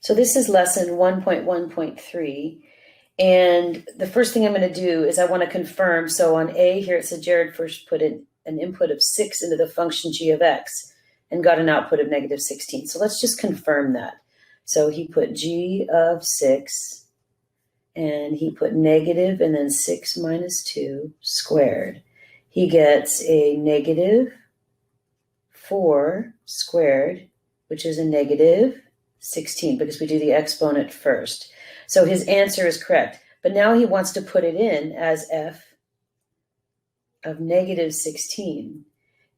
So this is lesson 1.1.3. And the first thing I'm going to do is I want to confirm. So on A here, it said Jared first put in an input of 6 into the function g of x and got an output of negative 16. So let's just confirm that. So he put g of 6 and he put negative and then 6 minus 2 squared. He gets a negative 4 squared, which is a negative 16 because we do the exponent first. So his answer is correct, but now he wants to put it in as f of negative 16.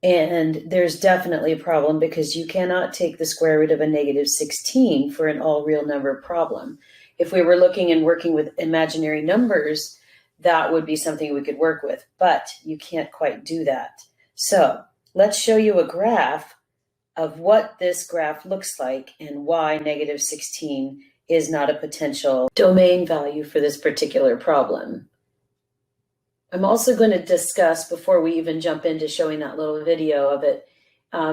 And there's definitely a problem because you cannot take the square root of a negative 16 for an all real number problem. If we were looking and working with imaginary numbers, that would be something we could work with, but you can't quite do that. So let's show you a graph of what this graph looks like and why negative 16 is not a potential domain value for this particular problem. I'm also going to discuss, before we even jump into showing that little video of it,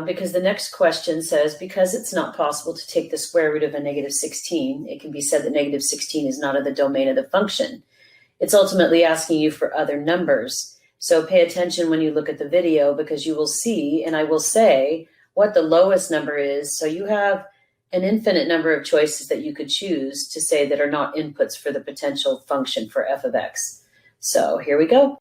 because the next question says, because it's not possible to take the square root of a negative 16, it can be said that negative 16 is not in the domain of the function. It's ultimately asking you for other numbers. So pay attention when you look at the video, because you will see, and I will say, what the lowest number is. So you have an infinite number of choices that you could choose to say that are not inputs for the potential function for f of x. So here we go.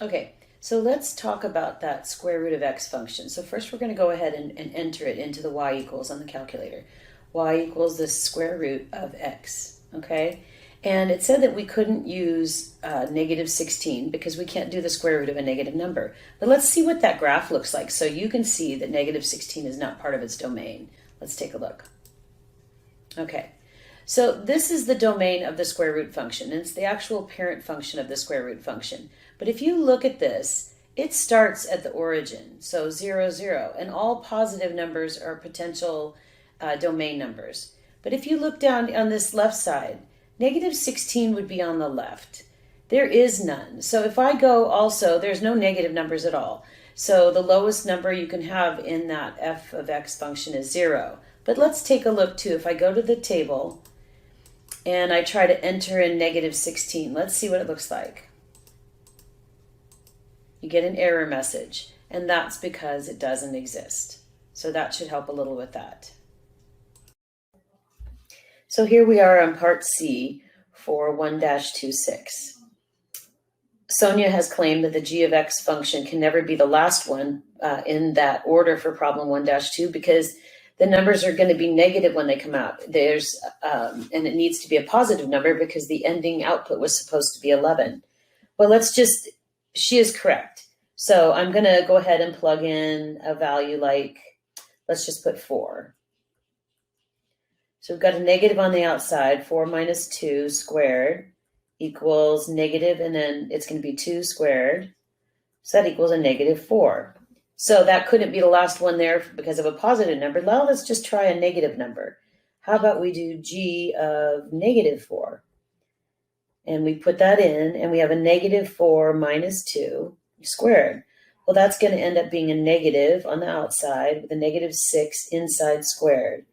Okay, so let's talk about that square root of x function. So first we're going to go ahead and enter it into the y equals on the calculator. Y equals the square root of x, okay? And it said that we couldn't use negative 16 because we can't do the square root of a negative number. But let's see what that graph looks like so you can see that negative 16 is not part of its domain. Let's take a look. Okay, so this is the domain of the square root function, and it's the actual parent function of the square root function. But if you look at this, it starts at the origin, so 0, 0, and all positive numbers are potential domain numbers. But if you look down on this left side, negative 16 would be on the left. There is none. So if I go also, there's no negative numbers at all. So the lowest number you can have in that f of x function is 0. But let's take a look too. If I go to the table and I try to enter in negative 16, let's see what it looks like. You get an error message, and that's because it doesn't exist. So that should help a little with that. So here we are on part C for 1-26. Sonia has claimed that the g of x function can never be the last one in that order for problem 1-2 because the numbers are going to be negative when they come out. And it needs to be a positive number because the ending output was supposed to be 11. Well, she is correct. So I'm going to go ahead and plug in a value like, let's just put 4. So we've got a negative on the outside, 4 minus 2 squared equals negative, and then it's going to be 2 squared. So that equals a negative 4. So that couldn't be the last one there because of a positive number. Now let's just try a negative number. How about we do g of negative 4? And we put that in, and we have a negative 4 minus 2 squared. Well, that's going to end up being a negative on the outside with a negative 6 inside squared.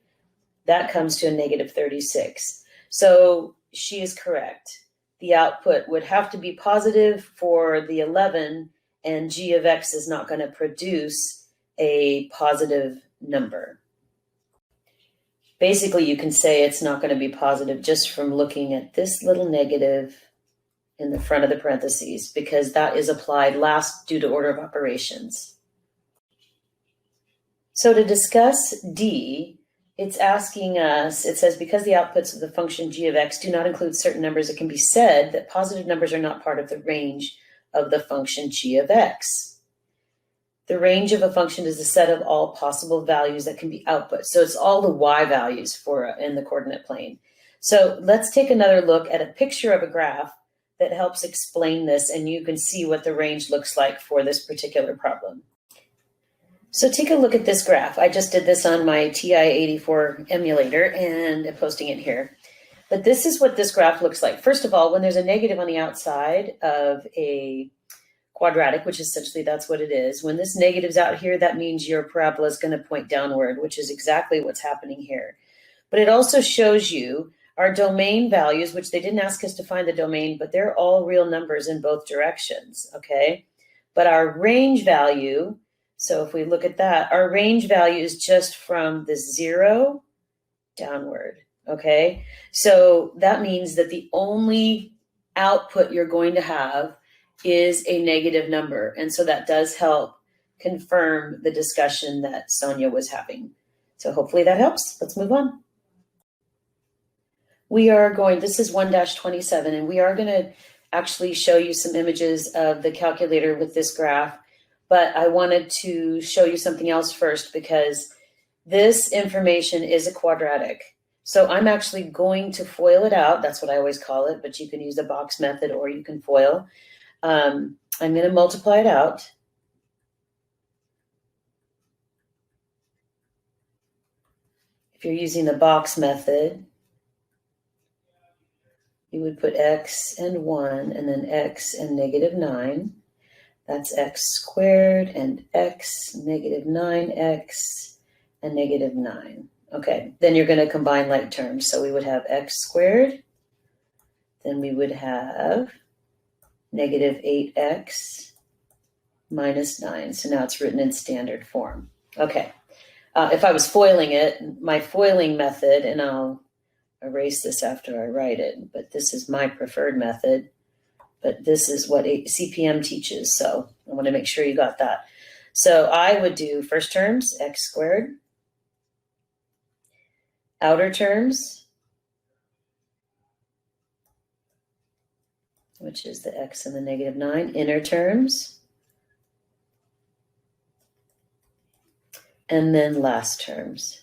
That comes to a negative 36. So she is correct. The output would have to be positive for the 11, and g of x is not going to produce a positive number. Basically, you can say it's not going to be positive just from looking at this little negative in the front of the parentheses, because that is applied last due to order of operations. So to discuss D, it's asking us, it says, because the outputs of the function g of x do not include certain numbers, it can be said that positive numbers are not part of the range of the function g of x. The range of a function is the set of all possible values that can be output. So it's all the y values in the coordinate plane. So let's take another look at a picture of a graph that helps explain this, and you can see what the range looks like for this particular problem. So take a look at this graph. I just did this on my TI-84 emulator and I'm posting it here. But this is what this graph looks like. First of all, when there's a negative on the outside of a quadratic, which essentially that's what it is. When this negative's out here, that means your parabola is going to point downward, which is exactly what's happening here. But it also shows you our domain values, which they didn't ask us to find the domain, but they're all real numbers in both directions, okay? But our range value, so if we look at that, our range value is just from the 0 downward, okay? So that means that the only output you're going to have is a negative number. And so that does help confirm the discussion that Sonia was having. So hopefully that helps. Let's move on. This is 1-27, and we are going to actually show you some images of the calculator with this graph, but I wanted to show you something else first because this information is a quadratic. So I'm actually going to FOIL it out. That's what I always call it, but you can use the box method or you can FOIL. I'm going to multiply it out. If you're using the box method, you would put x and 1 and then x and -9. That's x squared and x, -9x and -9. Okay, then you're going to combine like terms. So we would have x squared, then we would have -8x minus 9. So now it's written in standard form. Okay, if I was foiling it, my foiling method, and I'll erase this after I write it, but this is my preferred method, but this is what CPM teaches, so I want to make sure you got that. So I would do first terms, x squared, outer terms, which is the x and the -9, inner terms, and then last terms.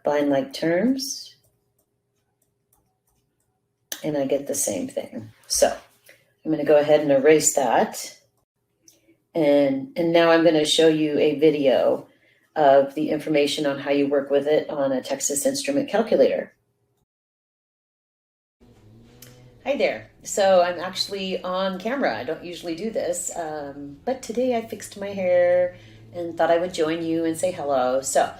Combine like terms, and I get the same thing. So I'm going to go ahead and erase that. And now I'm going to show you a video of the information on how you work with it on a Texas Instrument calculator. Hi there. So I'm actually on camera. I don't usually do this, but today I fixed my hair and thought I would join you and say hello. So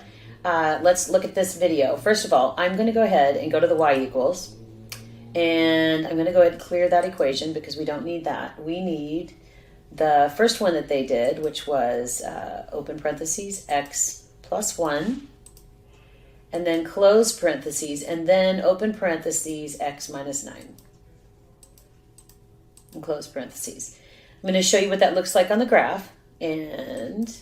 let's look at this video. First of all, I'm going to go ahead and go to the y equals, and I'm going to go ahead and clear that equation because we don't need that. We need the first one that they did, which was open parentheses x plus 1, and then close parentheses, and then open parentheses x minus 9, and close parentheses. I'm going to show you what that looks like on the graph, and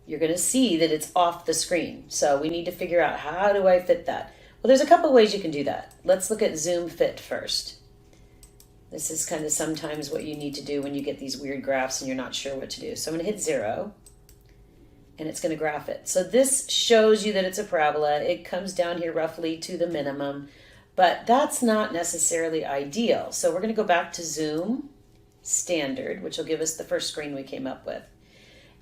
you're going to see that it's off the screen. So we need to figure out, how do I fit that? Well, there's a couple ways you can do that. Let's look at zoom fit first. This is kind of sometimes what you need to do when you get these weird graphs and you're not sure what to do. So I'm going to hit 0, and it's going to graph it. So this shows you that it's a parabola. It comes down here roughly to the minimum, but that's not necessarily ideal. So we're going to go back to zoom standard, which will give us the first screen we came up with.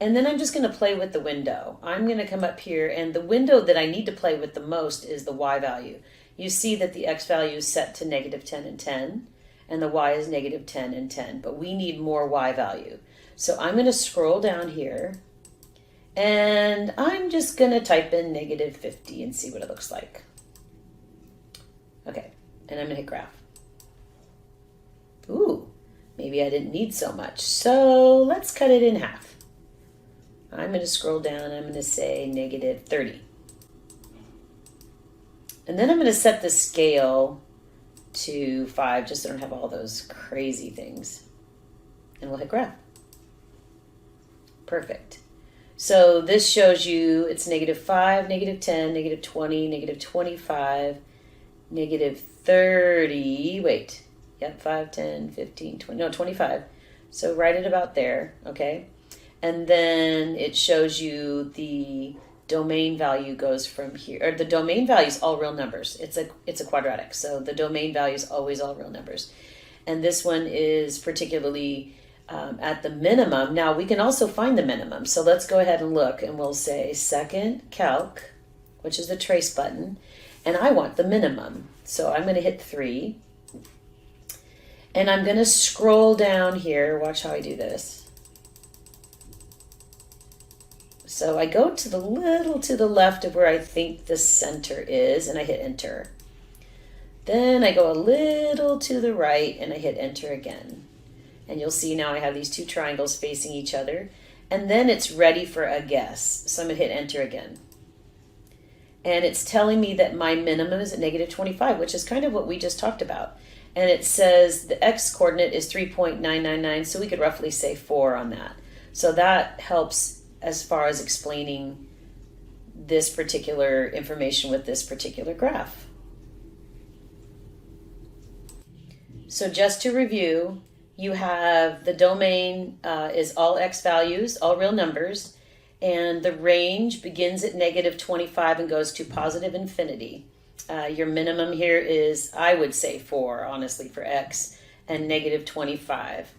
And then I'm just going to play with the window. I'm going to come up here, and the window that I need to play with the most is the y value. You see that the x value is set to -10 and 10, and the y is -10 and 10, but we need more y value. So I'm going to scroll down here, and I'm just going to type in -50 and see what it looks like. Okay, and I'm going to hit graph. Ooh, maybe I didn't need so much. So let's cut it in half. I'm going to scroll down, I'm going to say -30. And then I'm going to set the scale to 5, just so I don't have all those crazy things. And we'll hit graph. Perfect. So this shows you it's -5, -10, -20, -25, -30, wait, yep, 5, 10, 15, 20, no, 25. So right at about there, okay? And then it shows you the domain value goes from here, or the domain value is all real numbers. It's a quadratic, so the domain value is always all real numbers. And this one is particularly at the minimum. Now we can also find the minimum. So let's go ahead and look, and we'll say second calc, which is the trace button, and I want the minimum. So I'm going to hit 3. And I'm going to scroll down here. Watch how I do this. So I go to the little to the left of where I think the center is, and I hit enter. Then I go a little to the right and I hit enter again. And you'll see now I have these two triangles facing each other. And then it's ready for a guess. So I'm going to hit enter again. And it's telling me that my minimum is at negative 25, which is kind of what we just talked about. And it says the x coordinate is 3.999, so we could roughly say 4 on that. So that helps as far as explaining this particular information with this particular graph. So just to review, you have the domain is all x values, all real numbers, and the range begins at negative 25 and goes to positive infinity. Your minimum here is, I would say 4, honestly, for x, and negative 25.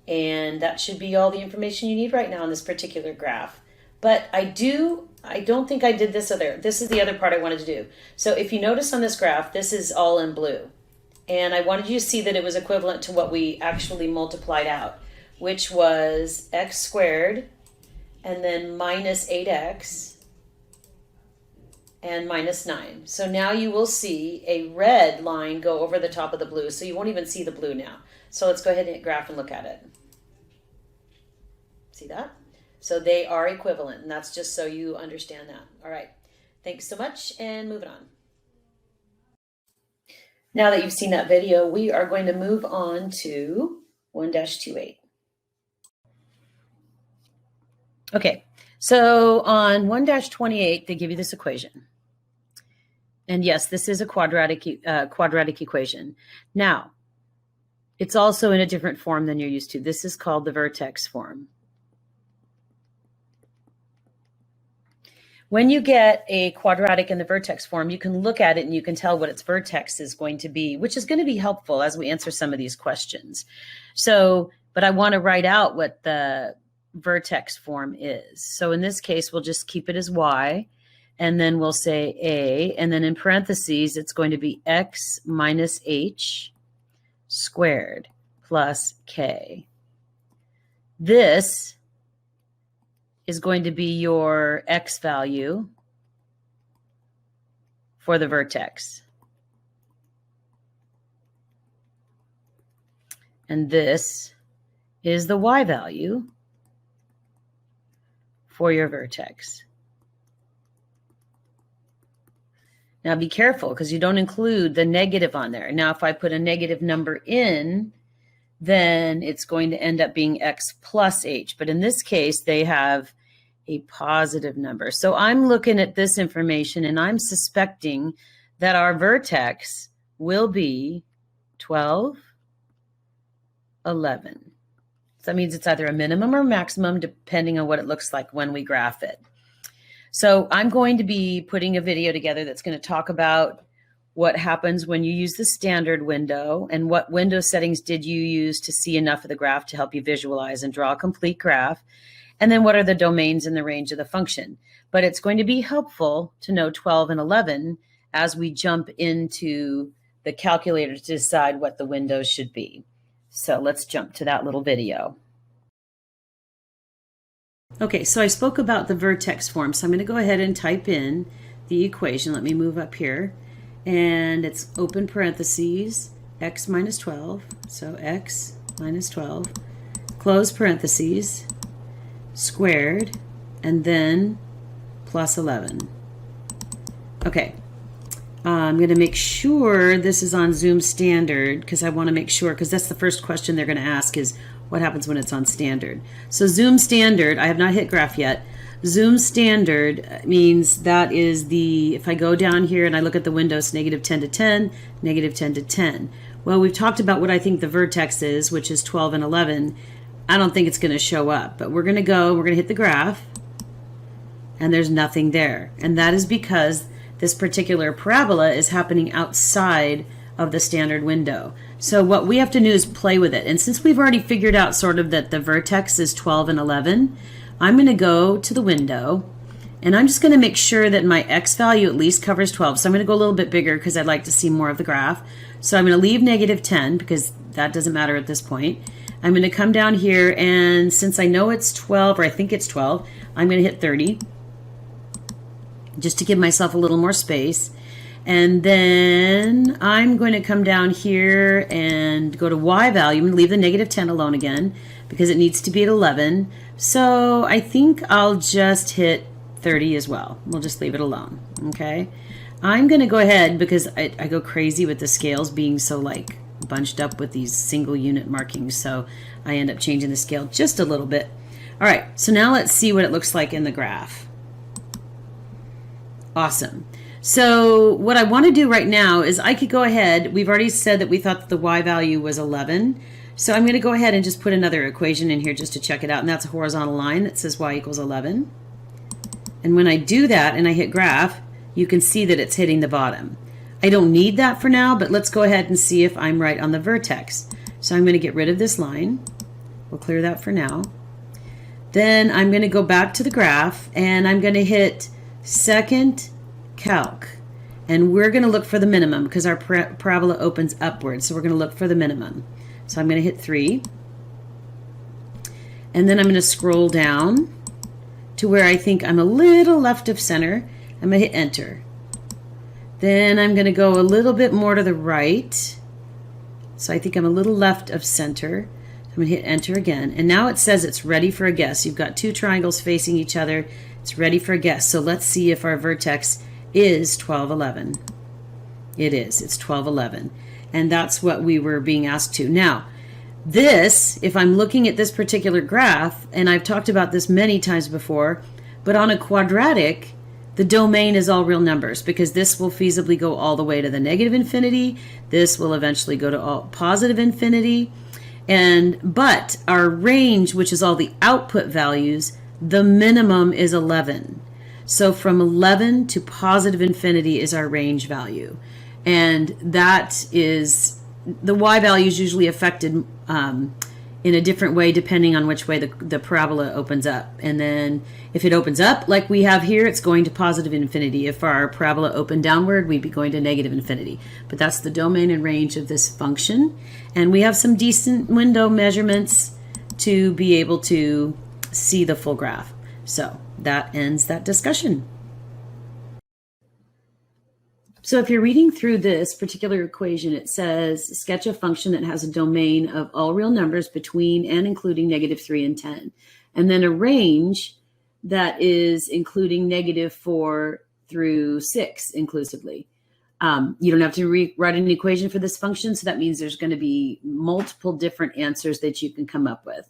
And that should be all the information you need right now on this particular graph. But I don't think I did this other. This is the other part I wanted to do. So if you notice on this graph, this is all in blue. And I wanted you to see that it was equivalent to what we actually multiplied out, which was x squared, and then minus 8x, and minus 9. So now you will see a red line go over the top of the blue, so you won't even see the blue now. So let's go ahead and hit graph and look at it. See that? So they are equivalent, and that's just so you understand that. All right, thanks so much, and moving on. Now that you've seen that video, we are going to move on to 1-28. Okay, so on 1-28, they give you this equation. And yes, this is a quadratic equation. Now, it's also in a different form than you're used to. This is called the vertex form. When you get a quadratic in the vertex form, you can look at it and you can tell what its vertex is going to be, which is going to be helpful as we answer some of these questions. So, but I want to write out what the vertex form is. So in this case, we'll just keep it as y, and then we'll say a, and then in parentheses, it's going to be x minus h squared plus k. This is going to be your x value for the vertex. And this is the y value for your vertex. Now be careful because you don't include the negative on there. Now if I put a negative number in, then it's going to end up being x plus h. But in this case, they have a positive number. So I'm looking at this information and I'm suspecting that our vertex will be 12, 11. So that means it's either a minimum or maximum depending on what it looks like when we graph it. So I'm going to be putting a video together that's going to talk about what happens when you use the standard window and what window settings did you use to see enough of the graph to help you visualize and draw a complete graph. And then what are the domains in the range of the function. But it's going to be helpful to know 12 and 11 as we jump into the calculator to decide what the windows should be. So let's jump to that little video. Okay, so I spoke about the vertex form. So I'm going to go ahead and type in the equation. Let me move up here. And it's open parentheses, x minus 12. So x minus 12, close parentheses, squared, and then plus 11. Okay, I'm going to make sure this is on Zoom standard because I want to make sure, because that's the first question they're going to ask is what happens when it's on standard. So Zoom standard, I have not hit graph yet. Zoom standard means that is the, if I go down here and I look at the windows, negative 10 to 10, negative 10 to 10. Well, we've talked about what I think the vertex is, which is 12 and 11. I don't think it's going to show up, but we're going to hit the graph, and there's nothing there. And that is because this particular parabola is happening outside of the standard window. So what we have to do is play with it. And since we've already figured out sort of that the vertex is 12 and 11, I'm going to go to the window, and I'm just going to make sure that my x value at least covers 12. So I'm going to go a little bit bigger because I'd like to see more of the graph. So I'm going to leave negative 10 because that doesn't matter at this point. I'm going to come down here, and since I know it's 12, or I think it's 12, I'm going to hit 30 just to give myself a little more space. And then I'm going to come down here and go to y value and leave the negative 10 alone again because it needs to be at 11. So I think I'll just hit 30 as well. We'll just leave it alone. Okay. I'm going to go ahead because I go crazy with the scales being so like bunched up with these single unit markings. So I end up changing the scale just a little bit. All right. So now let's see what it looks like in the graph. Awesome. So what I want to do right now is I could go ahead. We've already said that we thought that the y value was 11. So I'm going to go ahead and just put another equation in here just to check it out. And that's a horizontal line that says y equals 11. And when I do that and I hit graph, you can see that it's hitting the bottom. I don't need that for now, but let's go ahead and see if I'm right on the vertex. So I'm going to get rid of this line. We'll clear that for now. Then I'm going to go back to the graph and I'm going to hit second calc, and we're going to look for the minimum because our parabola opens upwards, so we're going to look for the minimum. So I'm going to hit 3, and then I'm going to scroll down to where I think I'm a little left of center. I'm going to hit enter. Then I'm going to go a little bit more to the right, so I think I'm a little left of center. I'm going to hit enter again, and now it says it's ready for a guess. You've got two triangles facing each other. It's ready for a guess. So let's see if our vertex is 1211. It is. It's 1211. And that's what we were being asked to. Now, this, if I'm looking at this particular graph, and I've talked about this many times before, but on a quadratic, the domain is all real numbers because this will feasibly go all the way to the negative infinity. This will eventually go to all positive infinity. But our range, which is all the output values, the minimum is 11. So from 11 to positive infinity is our range value. And that is, the y value is usually affected in a different way depending on which way the parabola opens up. And then if it opens up like we have here, it's going to positive infinity. If our parabola opened downward, we'd be going to negative infinity. But that's the domain and range of this function. And we have some decent window measurements to be able to see the full graph. So that ends that discussion. So if you're reading through this particular equation, it says sketch a function that has a domain of all real numbers between and including -3 and 10, and then a range that is including -4 through 6 inclusively. You don't have to write an equation for this function, so that means there's going to be multiple different answers that you can come up with.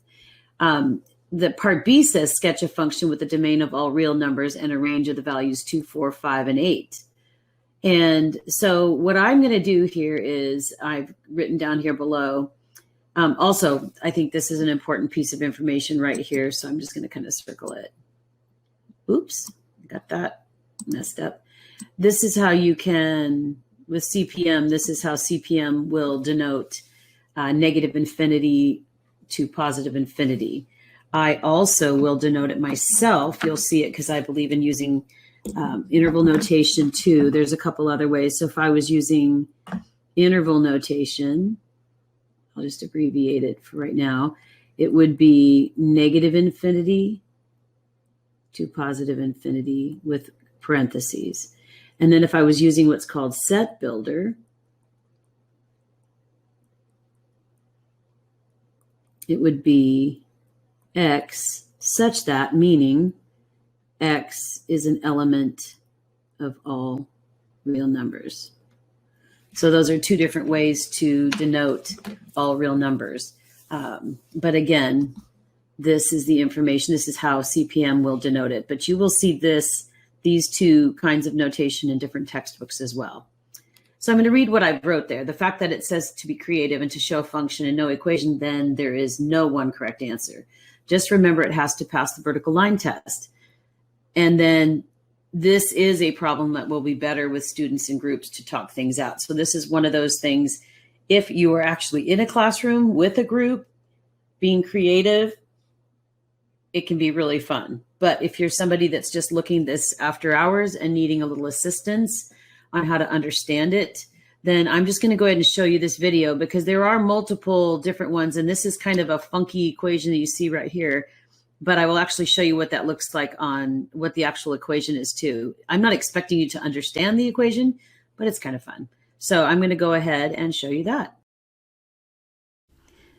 The part B says sketch a function with a domain of all real numbers and a range of the values 2, 4, 5, and 8. And so what I'm going to do here is I've written down here below. Also, I think this is an important piece of information right here, so I'm just going to kind of circle it. Oops, got that messed up. This is how you can, with CPM, this is how CPM will denote negative infinity to positive infinity. I also will denote it myself. You'll see it because I believe in using interval notation too. There's a couple other ways. So if I was using interval notation, I'll just abbreviate it for right now. It would be negative infinity to positive infinity with parentheses. And then if I was using what's called set builder, it would be x such that, meaning x is an element of all real numbers. So those are two different ways to denote all real numbers. But again, this is the information. This is how CPM will denote it. But you will see these two kinds of notation in different textbooks as well. So I'm going to read what I wrote there. The fact that it says to be creative and to show a function and no equation, then there is no one correct answer. Just remember it has to pass the vertical line test. And then this is a problem that will be better with students in groups to talk things out. So this is one of those things, if you are actually in a classroom with a group being creative, it can be really fun. But if you're somebody that's just looking this after hours and needing a little assistance on how to understand it, then I'm just going to go ahead and show you this video because there are multiple different ones. And this is kind of a funky equation that you see right here. But I will actually show you what that looks like on what the actual equation is too. I'm not expecting you to understand the equation, but it's kind of fun. So I'm going to go ahead and show you that.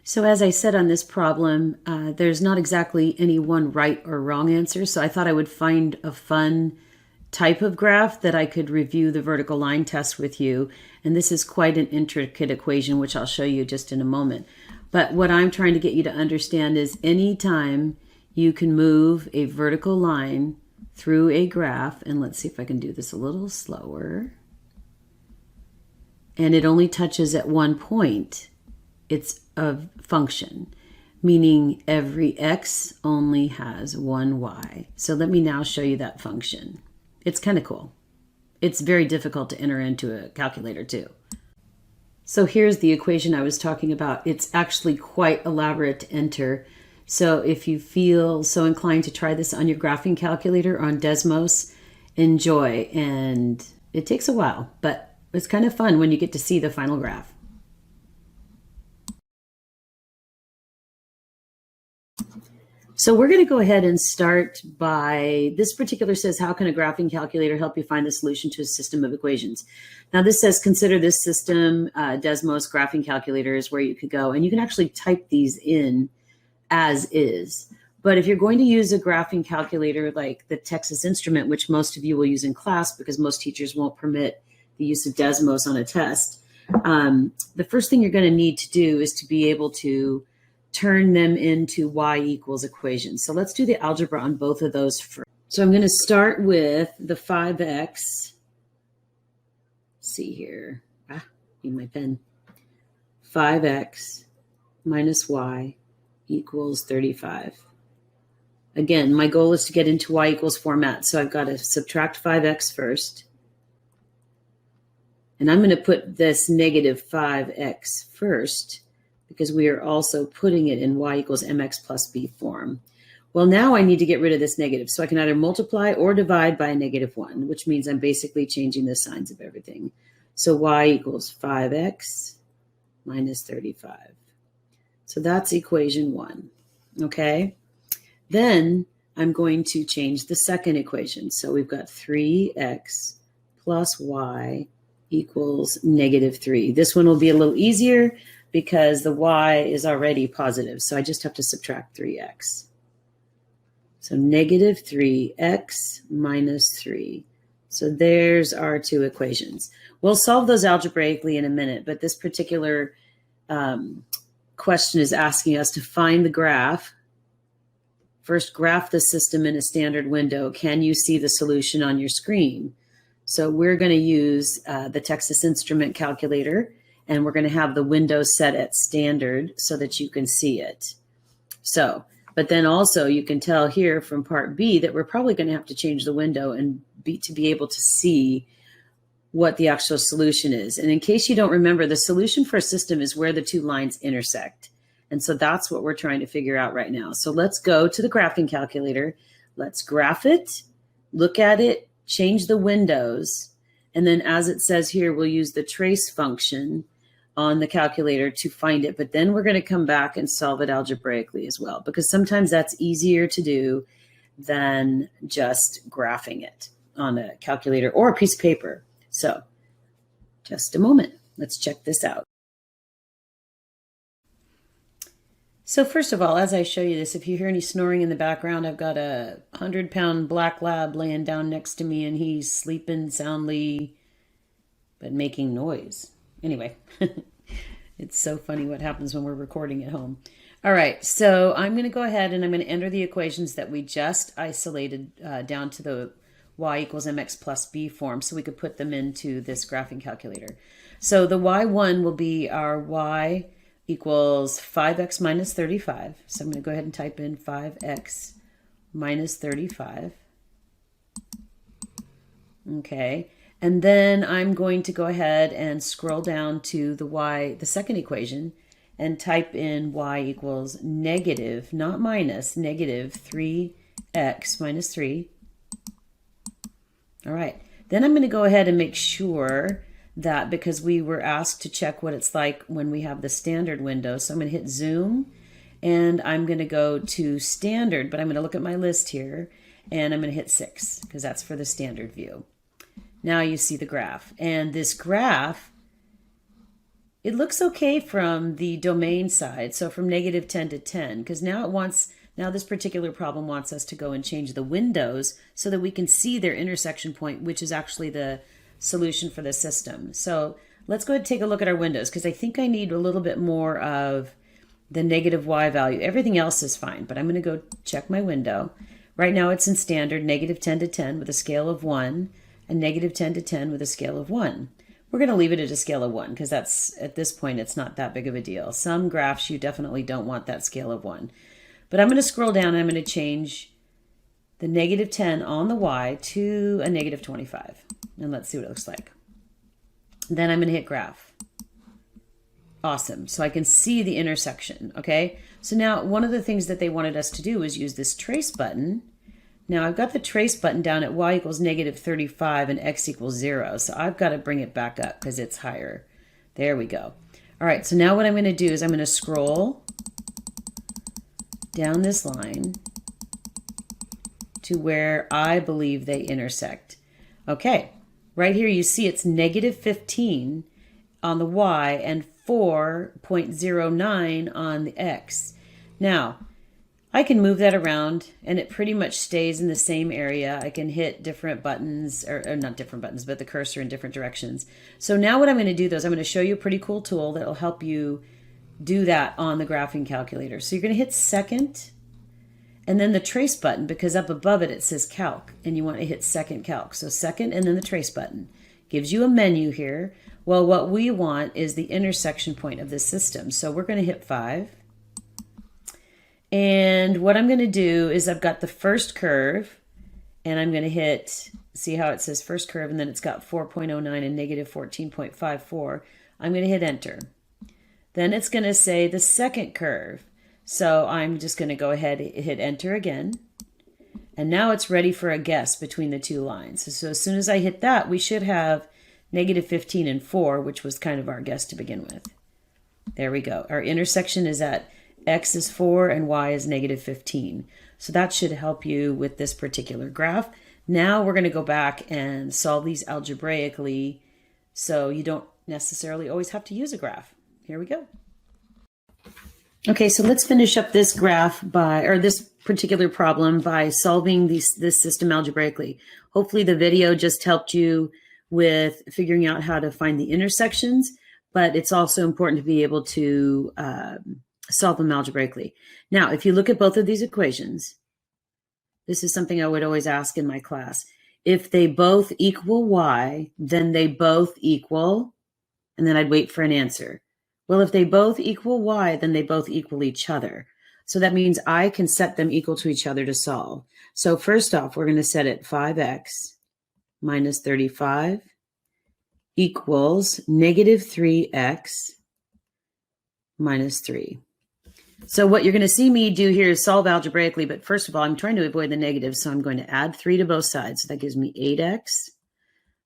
So as I said on this problem, there's not exactly any one right or wrong answer. So I thought I would find a fun type of graph that I could review the vertical line test with you. And this is quite an intricate equation, which I'll show you just in a moment. But what I'm trying to get you to understand is anytime you can move a vertical line through a graph, and let's see if I can do this a little slower, and it only touches at one point, it's a function, meaning every x only has one y. So let me now show you that function. It's kind of cool. It's very difficult to enter into a calculator too. So here's the equation I was talking about. It's actually quite elaborate to enter. So if you feel so inclined to try this on your graphing calculator on Desmos, enjoy. And it takes a while, but it's kind of fun when you get to see the final graph. So we're going to go ahead and start by, this particular says, how can a graphing calculator help you find the solution to a system of equations? Now this says, consider this system, Desmos graphing calculator is where you could go. And you can actually type these in as is. But if you're going to use a graphing calculator like the Texas Instrument, which most of you will use in class because most teachers won't permit the use of Desmos on a test, the first thing you're going to need to do is to be able to turn them into y equals equations. So let's do the algebra on both of those first. So I'm going to start with the 5x. Let's see here. Need my pen. 5x minus y equals 35. Again, my goal is to get into y equals format. So I've got to subtract 5x first. And I'm going to put this negative 5x first, because we are also putting it in y equals mx plus b form. Well, now I need to get rid of this negative. So I can either multiply or divide by a -1, which means I'm basically changing the signs of everything. So y equals 5x minus 35. So that's equation 1, okay? Then I'm going to change the second equation. So we've got 3x plus y equals -3. This one will be a little easier because the y is already positive. So I just have to subtract 3x. So -3x minus 3. So there's our two equations. We'll solve those algebraically in a minute, but this particular question is asking us to find the graph. First, graph the system in a standard window. Can you see the solution on your screen? So we're going to use the Texas Instrument calculator, and we're going to have the window set at standard so that you can see it. So, but then also you can tell here from part B that we're probably going to have to change the window and to be able to see what the actual solution is. And in case you don't remember, the solution for a system is where the two lines intersect. And so that's what we're trying to figure out right now. So let's go to the graphing calculator. Let's graph it, look at it, change the windows. And then as it says here, we'll use the trace function on the calculator to find it. But then we're going to come back and solve it algebraically as well, because sometimes that's easier to do than just graphing it on a calculator or a piece of paper. So just a moment. Let's check this out. So first of all, as I show you this, if you hear any snoring in the background, I've got a 100-pound black lab laying down next to me, and he's sleeping soundly, but making noise. Anyway, it's so funny what happens when we're recording at home. All right, so I'm going to go ahead and I'm going to enter the equations that we just isolated down to the y equals mx plus b form, so we could put them into this graphing calculator. So the y1 will be our y equals 5x minus 35. So I'm going to go ahead and type in 5x minus 35. Okay. And then I'm going to go ahead and scroll down to the second equation, and type in y equals negative, not minus, negative 3x minus 3. All right. Then I'm going to go ahead and make sure that because we were asked to check what it's like when we have the standard window. So I'm going to hit zoom and I'm going to go to standard, but I'm going to look at my list here and I'm going to hit 6 because that's for the standard view. Now you see the graph, and this graph, it looks okay from the domain side. So from -10 to 10, because now this particular problem wants us to go and change the windows so that we can see their intersection point, which is actually the solution for the system. So let's go ahead and take a look at our windows, because I think I need a little bit more of the -y value. Everything else is fine, but I'm going to go check my window. Right now it's in standard, -10 to 10 with a scale of 1, and -10 to 10 with a scale of 1. We're going to leave it at a scale of 1 because that's, at this point, it's not that big of a deal. Some graphs you definitely don't want that scale of 1. But I'm going to scroll down and I'm going to change the -10 on the y to a -25. And let's see what it looks like. Then I'm going to hit graph. Awesome. So I can see the intersection. Okay. So now one of the things that they wanted us to do is use this trace button. Now I've got the trace button down at y equals -35 and x equals 0. So I've got to bring it back up because it's higher. There we go. All right. So now what I'm going to do is I'm going to scroll down this line to where I believe they intersect. Okay. Right here you see it's -15 on the y and 4.09 on the x. Now, I can move that around and it pretty much stays in the same area. I can hit different buttons, or not different buttons, but the cursor in different directions. So now what I'm going to do though is I'm going to show you a pretty cool tool that will help you do that on the graphing calculator. So you're going to hit second and then the trace button, because up above it, it says calc and you want to hit second calc. So second and then the trace button gives you a menu here. Well, what we want is the intersection point of the system. So we're going to hit 5. And what I'm going to do is I've got the first curve and I'm going to hit, see how it says first curve and then it's got 4.09 and -14.54. I'm going to hit enter. Then it's going to say the second curve. So I'm just going to go ahead and hit enter again. And now it's ready for a guess between the two lines. So as soon as I hit that, we should have -15 and 4, which was kind of our guess to begin with. There we go. Our intersection is at x is 4 and y is -15. So that should help you with this particular graph. Now we're going to go back and solve these algebraically so you don't necessarily always have to use a graph. Here we go. Okay, so let's finish up this graph this particular problem by solving this system algebraically. Hopefully the video just helped you with figuring out how to find the intersections, but it's also important to be able to solve them algebraically. Now, if you look at both of these equations, this is something I would always ask in my class. If they both equal y, then they both equal, and then I'd wait for an answer. Well, if they both equal y, then they both equal each other. So that means I can set them equal to each other to solve. So first off, we're going to set it 5x minus 35 equals -3x minus 3. So what you're going to see me do here is solve algebraically, but first of all, I'm trying to avoid the negatives, so I'm going to add 3 to both sides. So that gives me 8x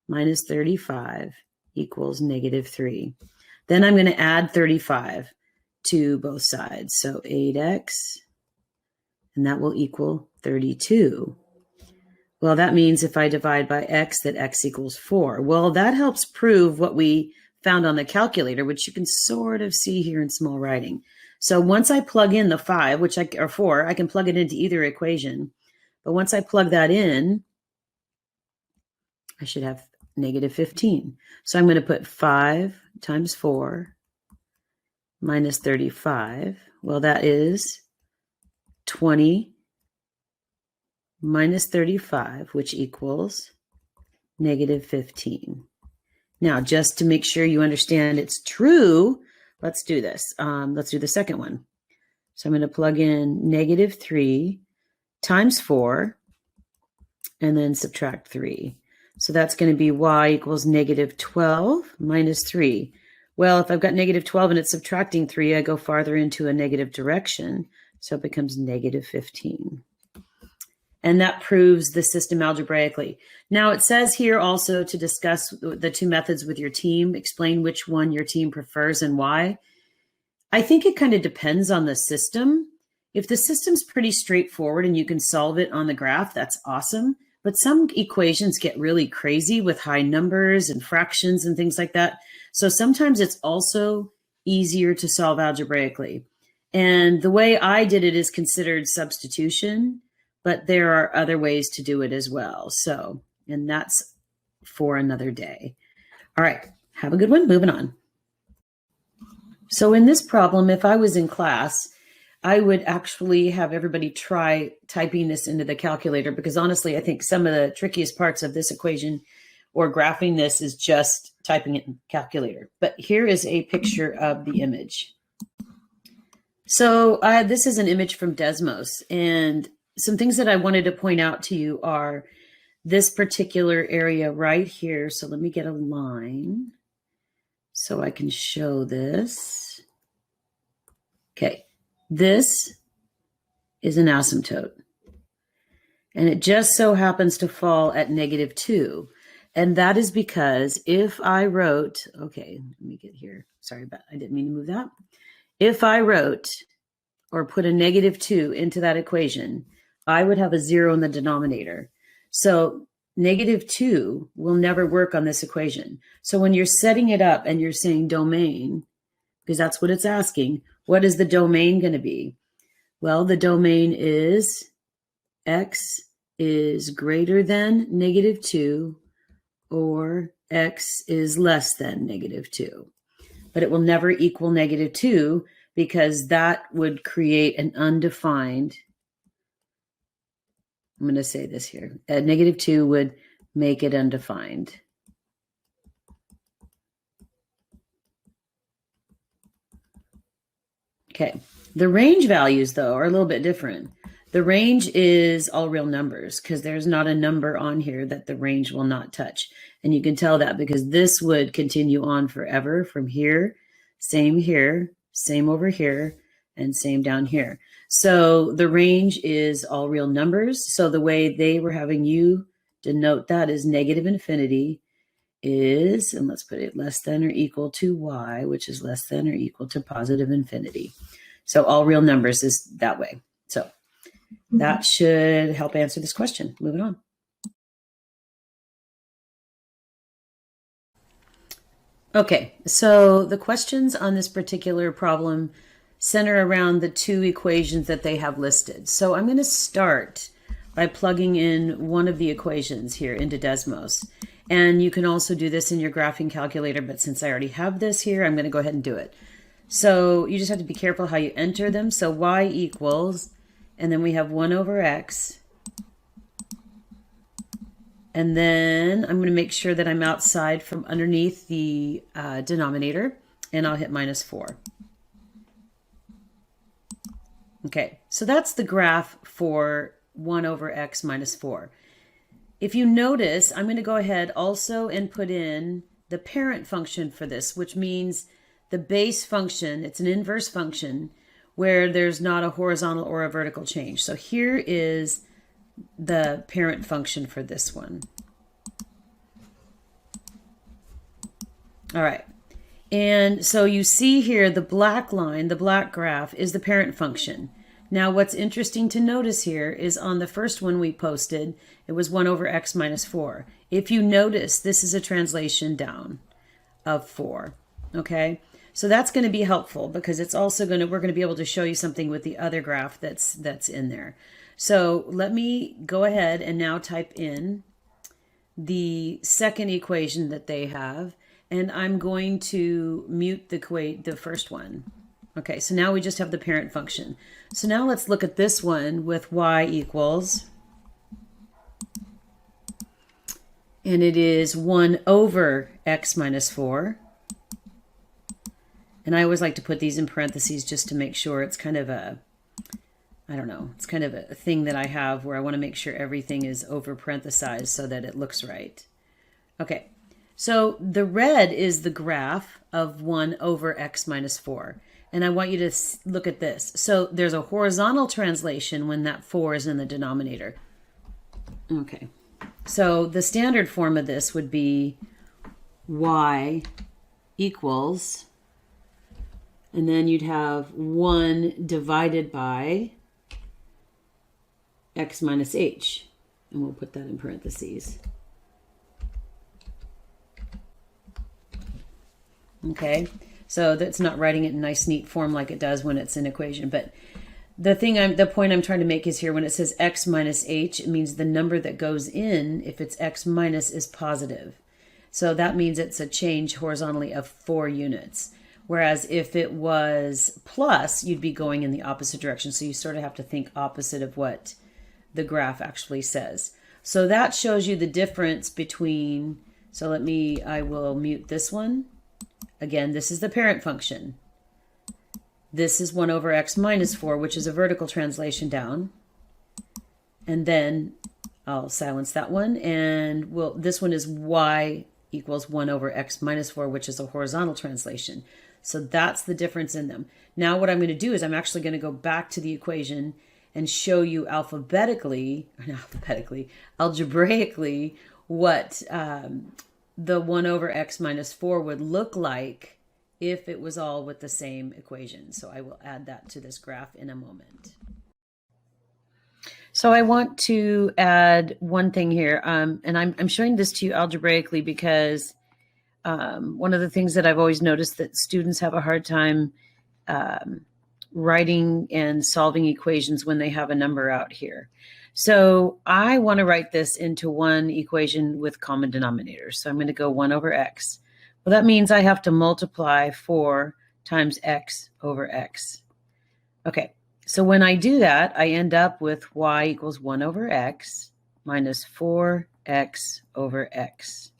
minus 35 equals -3. Then I'm going to add 35 to both sides. So 8x, and that will equal 32. Well, that means if I divide by x, that x equals 4. Well, that helps prove what we found on the calculator, which you can sort of see here in small writing. So once I plug in the 5, or 4, I can plug it into either equation. But once I plug that in, I should have -15. So I'm going to put 5 times 4 minus 35. Well, that is 20 minus 35, which equals -15. Now, just to make sure you understand it's true, let's do this. Let's do the second one. So I'm going to plug in -3 times 4 and then subtract 3. So that's going to be y equals -12 minus 3. Well, if I've got -12 and it's subtracting 3, I go farther into a negative direction. So it becomes -15. And that proves the system algebraically. Now it says here also to discuss the two methods with your team, explain which one your team prefers and why. I think it kind of depends on the system. If the system's pretty straightforward and you can solve it on the graph, that's awesome. But some equations get really crazy with high numbers and fractions and things like that. So sometimes it's also easier to solve algebraically. And the way I did it is considered substitution, but there are other ways to do it as well. So, and that's for another day. All right, have a good one. Moving on. So in this problem, if I was in class, I would actually have everybody try typing this into the calculator, because honestly, I think some of the trickiest parts of this equation or graphing this is just typing it in calculator. But here is a picture of the image. So this is an image from Desmos, and some things that I wanted to point out to you are this particular area right here. So let me get a line so I can show this. Okay, this is an asymptote, and it just so happens to fall at -2. And that is because if I wrote, okay, let me get here. Sorry, but I didn't mean to move that. If I wrote or put a -2 into that equation, I would have a 0 in the denominator. So -2 will never work on this equation. So when you're setting it up and you're saying domain, because that's what it's asking, what is the domain going to be? Well, the domain is x is greater than -2 or x is less than -2. But it will never equal -2 because that would create an undefined, I'm going to say this here, -2 would make it undefined. Okay, the range values, though, are a little bit different. The range is all real numbers because there's not a number on here that the range will not touch. And you can tell that because this would continue on forever from here, same over here, and same down here. So the range is all real numbers. So the way they were having you denote that is -infinity is, and let's put it less than or equal to y, which is less than or equal to +infinity. So all real numbers is that way. So that should help answer this question. Moving on. Okay, so the questions on this particular problem center around the two equations that they have listed. So I'm going to start by plugging in one of the equations here into Desmos. And you can also do this in your graphing calculator, but since I already have this here, I'm going to go ahead and do it. So you just have to be careful how you enter them. So y equals, and then we have 1 over x. And then I'm going to make sure that I'm outside from underneath the denominator, and I'll hit -4. Okay, so that's the graph for 1 over x minus 4. If you notice, I'm going to go ahead also and put in the parent function for this, which means the base function, it's an inverse function where there's not a horizontal or a vertical change. So here is the parent function for this one. All right. And so you see here the black line, the black graph is the parent function. Now what's interesting to notice here is on the first one we posted, it was 1 over x minus 4. If you notice, this is a translation down of 4. Okay? So that's going to be helpful because it's also going to, we're going to be able to show you something with the other graph that's in there. So let me go ahead and now type in the second equation that they have, and I'm going to mute the first one. Okay, so now we just have the parent function. So now let's look at this one with y equals, and it is 1 over x minus 4. And I always like to put these in parentheses just to make sure it's kind of a, I don't know, it's kind of a thing that I have where I want to make sure everything is over parenthesized so that it looks right. Okay, so the red is the graph of 1 over x minus 4. And I want you to look at this. So there's a horizontal translation when that 4 is in the denominator. Okay, so the standard form of this would be y equals, and then you'd have 1 divided by x minus h, and we'll put that in parentheses. Okay, so that's not writing it in nice neat form like it does when it's an equation, but the point I'm trying to make is here when it says x minus h, it means the number that goes in, if it's x minus, is positive. So that means it's a change horizontally of 4 units. Whereas if it was plus, you'd be going in the opposite direction. So you sort of have to think opposite of what the graph actually says. So that shows you the difference between, so I will mute this one. Again, this is the parent function. This is 1 over x minus 4, which is a vertical translation down. And then I'll silence that one. And this one is y equals 1 over x minus 4, which is a horizontal translation. So that's the difference in them. Now what I'm going to do is I'm actually going to go back to the equation and show you algebraically, what the 1 over x minus 4 would look like if it was all with the same equation. So I will add that to this graph in a moment. So I want to add one thing here, and I'm showing this to you algebraically because one of the things that I've always noticed that students have a hard time writing and solving equations when they have a number out here. So I want to write this into one equation with common denominators. So I'm going to go 1 over x. Well, that means I have to multiply 4 times x over x. Okay, so when I do that, I end up with y equals 1 over x minus 4x over x.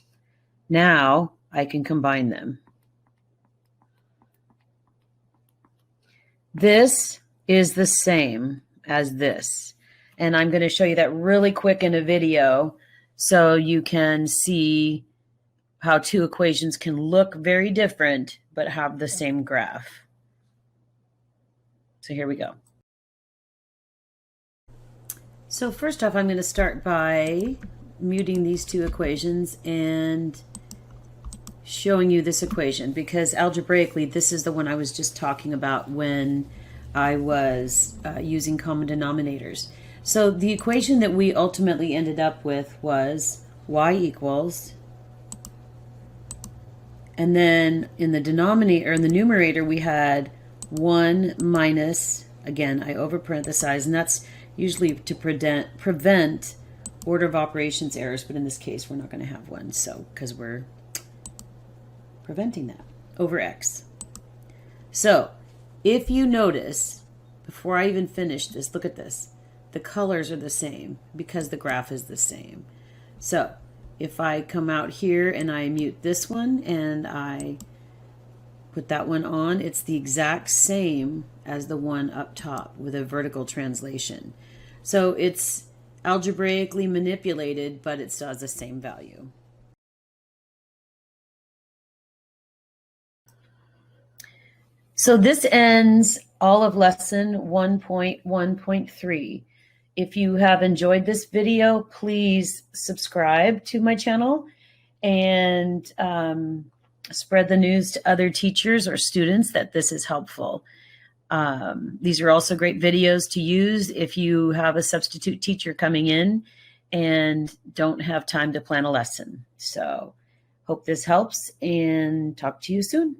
Now I can combine them. This is the same as this. And I'm going to show you that really quick in a video so you can see how two equations can look very different but have the same graph. So here we go. So first off, I'm going to start by muting these two equations and showing you this equation, because algebraically this is the one I was just talking about when I was using common denominators. So the equation that we ultimately ended up with was y equals, and then in the denominator, in the numerator, we had 1 minus, again, I over parenthesize, and that's usually to prevent order of operations errors, but in this case we're not going to have one, so because we're preventing that, over x. So if you notice, before I even finish this, look at this. The colors are the same because the graph is the same. So if I come out here and I mute this one and I put that one on, it's the exact same as the one up top with a vertical translation. So it's algebraically manipulated, but it still has the same value. So this ends all of lesson 1.1.3. If you have enjoyed this video, please subscribe to my channel and spread the news to other teachers or students that this is helpful. These are also great videos to use if you have a substitute teacher coming in and don't have time to plan a lesson. So hope this helps and talk to you soon.